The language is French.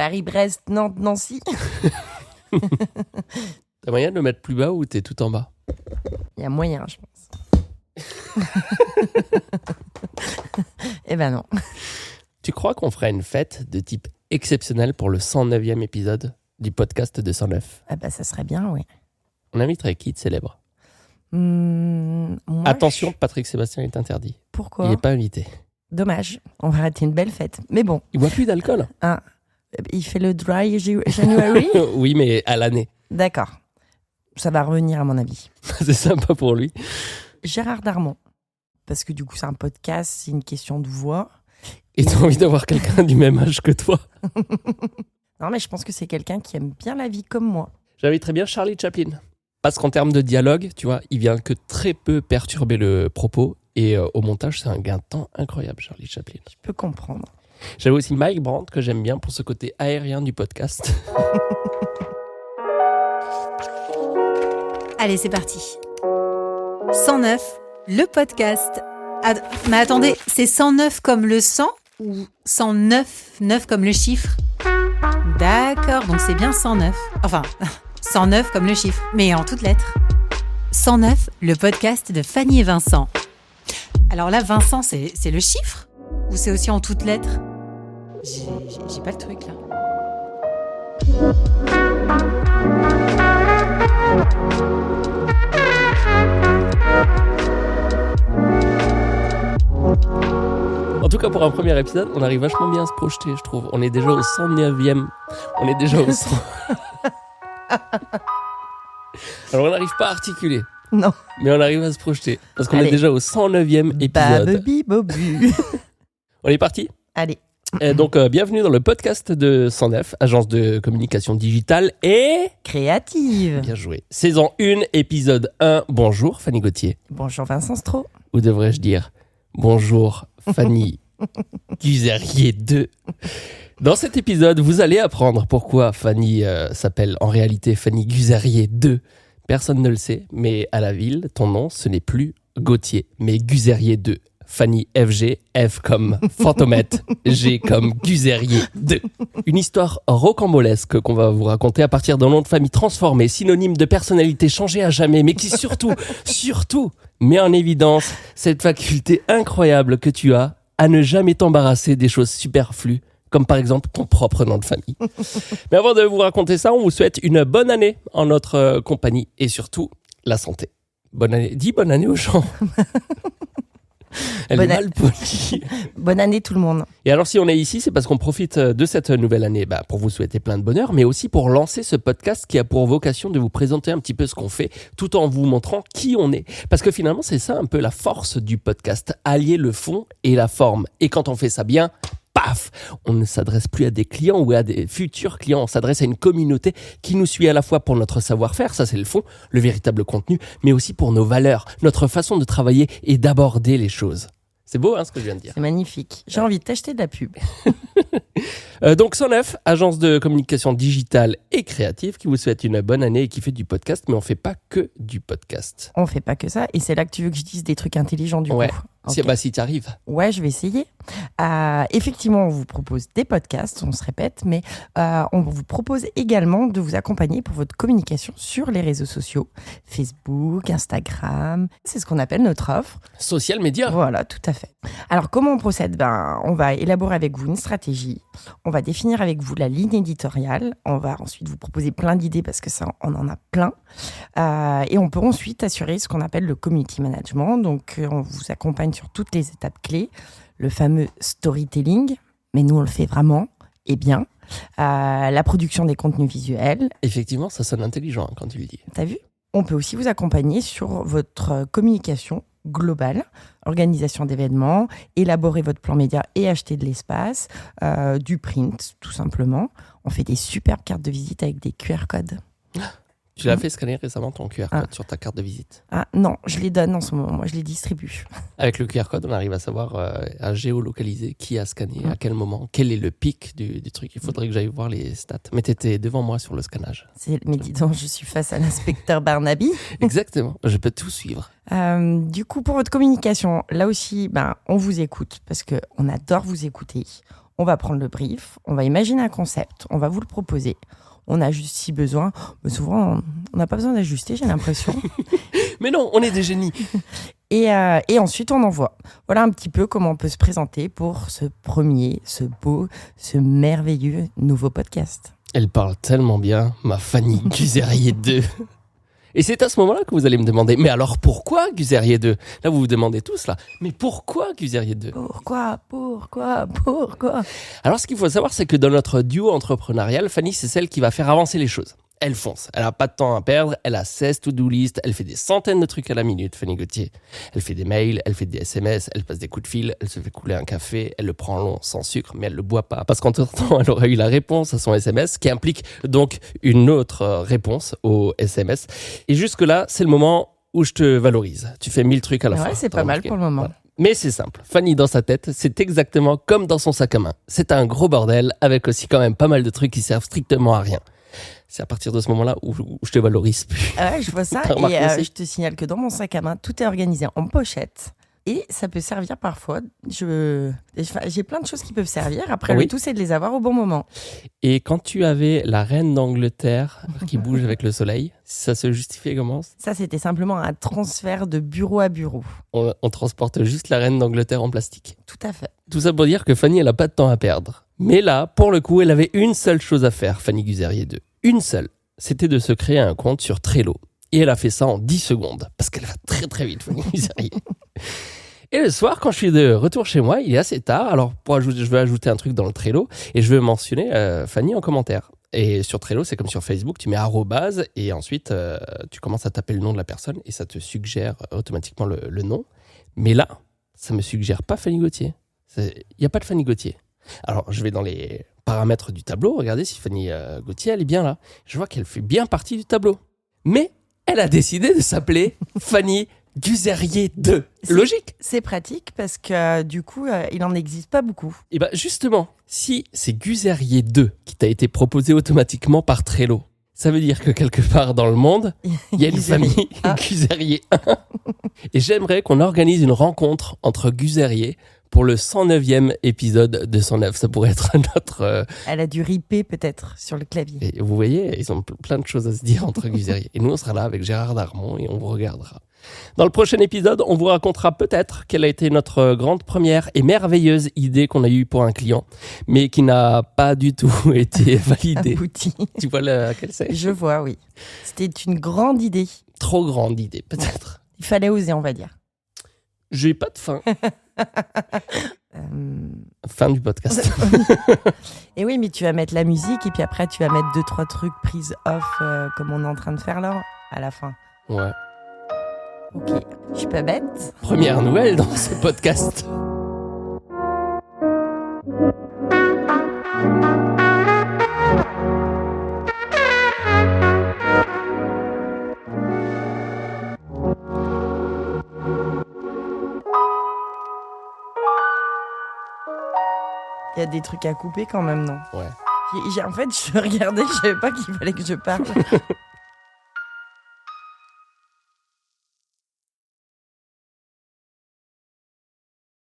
Paris-Brest, Nantes, Nancy. T'as moyen de le mettre plus bas ou t'es tout en bas? Il y a moyen, je pense. Eh ben non. Tu crois qu'on ferait une fête de type exceptionnel pour le 109e épisode du podcast de 109? Ah bah ça serait bien, oui. On inviterait qui de célèbre? Moi, Attention, Patrick Sébastien est interdit. Pourquoi? Il n'est pas invité. Dommage, on va rater une belle fête. Mais bon, Il boit plus d'alcool. il fait le dry January. Oui, mais à l'année. D'accord, ça va revenir à mon avis. C'est sympa pour lui. Gérard Darmon, parce que du coup c'est un podcast, c'est une question de voix. Et t'as envie d'avoir quelqu'un du même âge que toi? Non mais je pense que c'est quelqu'un qui aime bien la vie comme moi. J'inviterais bien Charlie Chaplin. Parce qu'en termes de dialogue, tu vois, il vient que très peu perturber le propos. Et au montage, c'est un gain de temps incroyable, Charlie Chaplin. Je peux comprendre. J'avais aussi Mike Brandt, que j'aime bien pour ce côté aérien du podcast. Allez, c'est parti. 109, le podcast. Mais attendez, c'est 109 comme le 100 ou 109, 9 comme le chiffre? D'accord, donc c'est bien 109. Enfin, 109 comme le chiffre, mais en toutes lettres. 109, le podcast de Fanny et Vincent. Alors là, Vincent, c'est le chiffre? Ou c'est aussi en toutes lettres? J'ai pas le truc, là. En tout cas, pour un premier épisode, on arrive vachement bien à se projeter, je trouve. On est déjà au 109e. On est déjà au 100. Alors, on n'arrive pas à articuler. Non. Mais on arrive à se projeter. Parce qu'on Allez. est déjà au 109e épisode. Babubi bobu. On est parti? Allez. Donc, bienvenue dans le podcast de 109, agence de communication digitale et... Créative. Bien joué. Saison 1, épisode 1. Bonjour, Fanny Gauthier. Bonjour Vincent Stroh. Ou devrais-je dire bonjour, Fanny Guzerier 2. Dans cet épisode, vous allez apprendre pourquoi Fanny s'appelle en réalité Fanny Guzerier 2. Personne ne le sait, mais à la ville, ton nom, ce n'est plus Gauthier, mais Guzerier 2. Fanny FG, F comme Fantomette, G comme Guzerier 2. Une histoire rocambolesque qu'on va vous raconter à partir d'un nom de famille transformé, synonyme de personnalité changée à jamais, mais qui surtout met en évidence cette faculté incroyable que tu as à ne jamais t'embarrasser des choses superflues, comme par exemple ton propre nom de famille. Mais avant de vous raconter ça, on vous souhaite une bonne année en notre compagnie et surtout la santé. Bonne année. Dis bonne année aux gens. Elle est mal polie. Bonne année tout le monde. Et alors si on est ici, c'est parce qu'on profite de cette nouvelle année pour vous souhaiter plein de bonheur, mais aussi pour lancer ce podcast qui a pour vocation de vous présenter un petit peu ce qu'on fait, tout en vous montrant qui on est. Parce que finalement, c'est ça un peu la force du podcast, allier le fond et la forme. Et quand on fait ça bien, paf, on ne s'adresse plus à des clients ou à des futurs clients, on s'adresse à une communauté qui nous suit à la fois pour notre savoir-faire, ça c'est le fond, le véritable contenu, mais aussi pour nos valeurs, notre façon de travailler et d'aborder les choses. C'est beau ce que je viens de dire. C'est magnifique. J'ai envie de t'acheter de la pub. Donc 109, agence de communication digitale et créative qui vous souhaite une bonne année et qui fait du podcast, mais on fait pas que du podcast. On fait pas que ça. Et c'est là que tu veux que je dise des trucs intelligents du Ouais. coup. Si, Ok. si tu arrives. Ouais, je vais essayer. Effectivement, on vous propose des podcasts, on se répète, mais on vous propose également de vous accompagner pour votre communication sur les réseaux sociaux, Facebook, Instagram. C'est ce qu'on appelle notre offre. Social media. Voilà, tout à fait. Alors, comment on procède? On va élaborer avec vous une stratégie. On va définir avec vous la ligne éditoriale. On va ensuite vous proposer plein d'idées parce que ça, on en a plein. Et on peut ensuite assurer ce qu'on appelle le community management. Donc, on vous accompagne sur toutes les étapes clés. Le fameux storytelling, mais nous, on le fait vraiment et bien. La production des contenus visuels. Effectivement, ça sonne intelligent quand tu le dis. T'as vu? On peut aussi vous accompagner sur votre communication globale, organisation d'événements, élaborer votre plan média et acheter de l'espace, du print, tout simplement. On fait des superbes cartes de visite avec des QR codes. Tu l'as fait scanner récemment ton QR code sur ta carte de visite. Ah non, je les donne en ce moment, moi je les distribue. Avec le QR code, on arrive à savoir, à géolocaliser qui a scanné, à quel moment, quel est le pic du truc. Il faudrait que j'aille voir les stats. Mais t'étais devant moi sur le scannage. Mais dis donc, je suis face à l'inspecteur Barnaby. Exactement, je peux tout suivre. Du coup, pour votre communication, là aussi, on vous écoute parce qu'on adore vous écouter. On va prendre le brief, on va imaginer un concept, on va vous le proposer. On ajuste si besoin. Mais souvent, on n'a pas besoin d'ajuster, j'ai l'impression. Mais non, on est des génies. Et ensuite, on envoie. Voilà un petit peu comment on peut se présenter pour ce premier, ce beau, ce merveilleux nouveau podcast. Elle parle tellement bien, ma Fanny Guzerier 2. Et c'est à ce moment-là que vous allez me demander, mais alors pourquoi Guzerier 2 ? Là, vous vous demandez tous, là, mais pourquoi Guzerier 2 ? Pourquoi ? Alors, ce qu'il faut savoir, c'est que dans notre duo entrepreneurial, Fanny, c'est celle qui va faire avancer les choses. Elle fonce, elle n'a pas de temps à perdre, elle a 16 to-do list, elle fait des centaines de trucs à la minute, Fanny Gauthier. Elle fait des mails, elle fait des SMS, elle passe des coups de fil, elle se fait couler un café, elle le prend long, sans sucre, mais elle le boit pas. Parce qu'entre-temps, elle aurait eu la réponse à son SMS, qui implique donc une autre réponse au SMS. Et jusque-là, c'est le moment où je te valorise. Tu fais 1000 trucs à la fois. Ouais, c'est T'as pas mal remarqué ? pour le moment. Voilà. Mais c'est simple. Fanny, dans sa tête, c'est exactement comme dans son sac à main. C'est un gros bordel, avec aussi quand même pas mal de trucs qui servent strictement à rien. C'est à partir de ce moment-là où je te valorise plus. Ouais, je vois ça. T'as remarqué Et aussi je te signale que dans mon sac à main, tout est organisé en pochette. Et ça peut servir parfois. J'ai plein de choses qui peuvent servir. Après, Oui. le tout, c'est de les avoir au bon moment. Et quand tu avais la reine d'Angleterre qui bouge avec le soleil, ça se justifiait comment ? Ça, c'était simplement un transfert de bureau à bureau. On transporte juste la reine d'Angleterre en plastique. Tout à fait. Tout ça pour dire que Fanny, elle n'a pas de temps à perdre. Mais là, pour le coup, elle avait une seule chose à faire, Fanny Guzerier 2. Une seule. C'était de se créer un compte sur Trello. Et elle a fait ça en 10 secondes. Parce qu'elle va très très vite, Fanny Guzerier. Et le soir, quand je suis de retour chez moi, il est assez tard. Alors, je vais ajouter un truc dans le Trello et je vais mentionner Fanny en commentaire. Et sur Trello, c'est comme sur Facebook, tu mets arrobase et ensuite tu commences à taper le nom de la personne et ça te suggère automatiquement le nom. Mais là, ça me suggère pas Fanny Gauthier. Il n'y a pas de Fanny Gauthier. Alors, je vais dans les paramètres du tableau, regardez si Fanny Gauthier, elle est bien là. Je vois qu'elle fait bien partie du tableau. Mais elle a décidé de s'appeler Fanny Guzerier 2. Logique. C'est pratique parce que du coup, il n'en existe pas beaucoup. Et bien justement, si c'est Guzerier 2 qui t'a été proposé automatiquement par Trello, ça veut dire que quelque part dans le monde, il y a une famille Guzerier 1. Et j'aimerais qu'on organise une rencontre entre Guzerier pour le 109e épisode de 109. Ça pourrait être notre... Elle a dû riper peut-être sur le clavier. Et vous voyez, ils ont plein de choses à se dire entre Guzerier. Et nous, on sera là avec Gérard Darmon et on vous regardera. Dans le prochain épisode, on vous racontera peut-être quelle a été notre grande première et merveilleuse idée qu'on a eue pour un client, mais qui n'a pas du tout été validée. Abouti. Tu vois laquelle c'est ? Je vois, oui. C'était une grande idée. Trop grande idée, peut-être. Il fallait oser, on va dire. J'ai pas de fin. Fin du podcast. Et oui, mais tu vas mettre la musique et puis après tu vas mettre 2-3 trucs prises off comme on est en train de faire là, à la fin. Ouais. Ok, je suis pas bête. Première nouvelle dans ce podcast. Il y a des trucs à couper quand même, non ? Ouais. En fait, je regardais, je savais pas qu'il fallait que je parle.